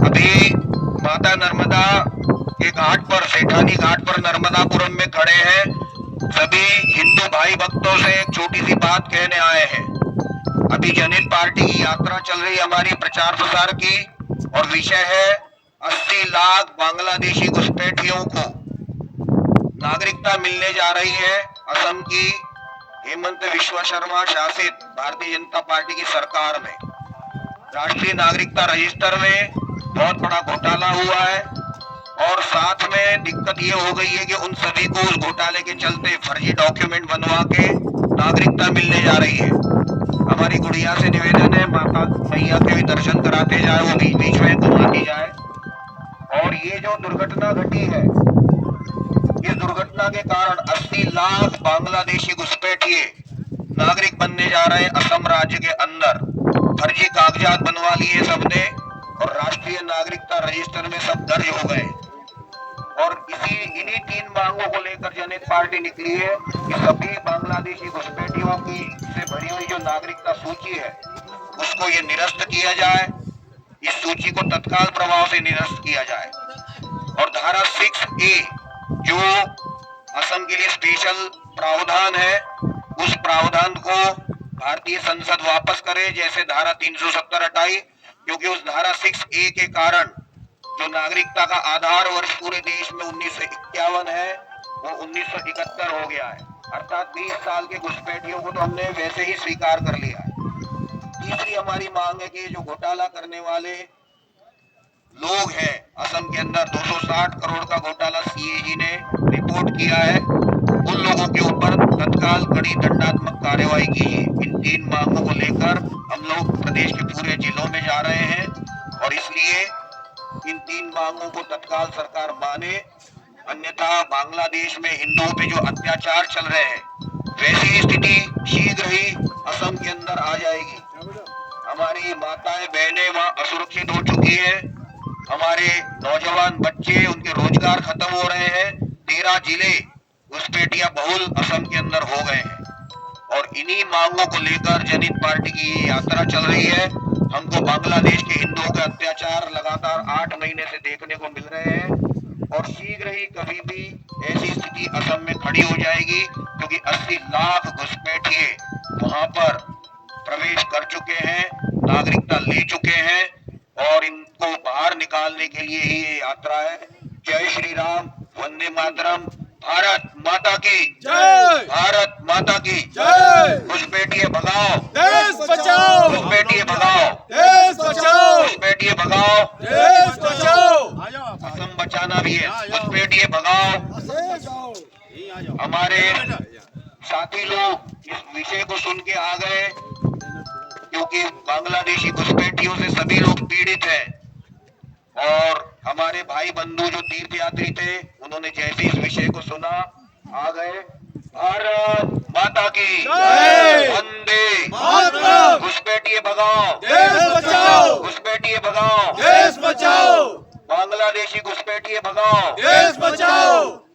अभी माता नर्मदा के घाट पर, सेठानी घाट पर नर्मदापुरम में खड़े हैं। सभी हिंदू भाई भक्तों से एक छोटी सी बात कहने आए हैं। अभी जनहित पार्टी की यात्रा चल रही हमारी प्रचार प्रसार की, और विषय है 80 लाख बांग्लादेशी घुसपैठियों को नागरिकता मिलने जा रही है। असम की हेमंत विश्व शर्मा शासित भारतीय जनता पार्टी की सरकार में राष्ट्रीय नागरिकता रजिस्टर में बहुत बड़ा घोटाला हुआ है, और साथ में दिक्कत ये हो गई है कि उन सभी को उस घोटाले के चलते फर्जी डॉक्यूमेंट बनवा के नागरिकता मिलने जा रही है। हमारी गुड़िया से निवेदन है, माता मैया के भी दर्शन कराते जाए, वो बीच बीच में घुमाती जाए। और ये जो दुर्घटना घटी है, इस दुर्घटना के कारण 80 लाख बांग्लादेशी घुसपैठिए नागरिक बनने जा रहे हैं। असम राज्य के अंदर फर्जी कागजात बनवा लिए सबने, और राष्ट्रीय नागरिकता रजिस्टर में सब दर्ज हो गए। और इन्हीं 3 मांगों को लेकर जनहित पार्टी निकली है कि सभी बांग्लादेशी घुसपैठियों की से भरी हुई जो नागरिकता सूची है, उसको ये निरस्त किया जाए। इस सूची को तत्काल प्रभाव से निरस्त किया जाए। और धारा 6A जो असम के लिए स्पेशल प्रावधान है, उस प्रावधान को भारतीय संसद वापस करे, जैसे धारा 370 हटाई, क्योंकि उस धारा 6A के कारण जो नागरिकता का आधार वर्ष पूरे देश में 1951 है, वो 1971 हो गया है। अर्थात 20 साल के घुसपैठियों को तो हमने वैसे ही स्वीकार कर लिया है। तीसरी हमारी मांग है कि जो घोटाला करने वाले लोग हैं असम के अंदर, 260 करोड़ का घोटाला CAG ने रिपोर्ट किया है, उन लोगों के ऊपर तत्काल कड़ी दंडात्मक कार्यवाही कीजिए। इन 3 मांगों को लेकर हम लोग प्रदेश के पूरे जिलों में जा रहे हैं, और इसलिए इन 3 मांगों को तत्काल सरकार माने, अन्यथा बांग्लादेश में हिंदुओं पे जो अत्याचार चल रहे हैं, वैसी स्थिति शीघ्र ही असम के अंदर आ जाएगी। हमारी माताएं बहनें वहां असुरक्षित हो चुकी है, हमारे नौजवान बच्चे, उनके रोजगार खत्म हो रहे हैं। 13 जिले घुसपैठिया बहुल असम के अंदर हो गए हैं, और इन्हीं मांगों को लेकर जनहित पार्टी की यात्रा चल रही है। हमको बांग्लादेश के हिंदुओं के अत्याचार लगातार 8 महीने से देखने को मिल रहे हैं, और शीघ्र ही कभी भी ऐसी स्थिति असम में खड़ी हो जाएगी, क्योंकि 80 लाख घुसपैठिए वहां पर प्रवेश कर चुके हैं, नागरिकता ले चुके हैं, और इनको बाहर निकालने के लिए ही ये यात्रा है। जय श्री राम, वंदे मातरम, भारत माता की जय, भारत माता की जय। घुसपैठिए भगाओ, देश बचाओ, घुसपैठिए भगाओ, देश बचाओ, घुसपैठिए भगाओ, देश बचाओ। असम बचाना भी है, घुसपैठिए भगाओ। हमारे साथी लोग इस विषय को सुन के आ गए, क्योंकि बांग्लादेशी घुसपैठियों से सभी लोग पीड़ित हैं, और हमारे भाई बंधु जो तीर्थ यात्री थे, उन्होंने जैसे इस विषय को सुना आ गए। भारत माता की जय, वंदे मातरम। घुसपैठिए भगाओ, देश बचाओ, घुसपैठिए भगाओ, देश बचाओ, बांग्लादेशी घुसपैठिए भगाओ, देश बचाओ।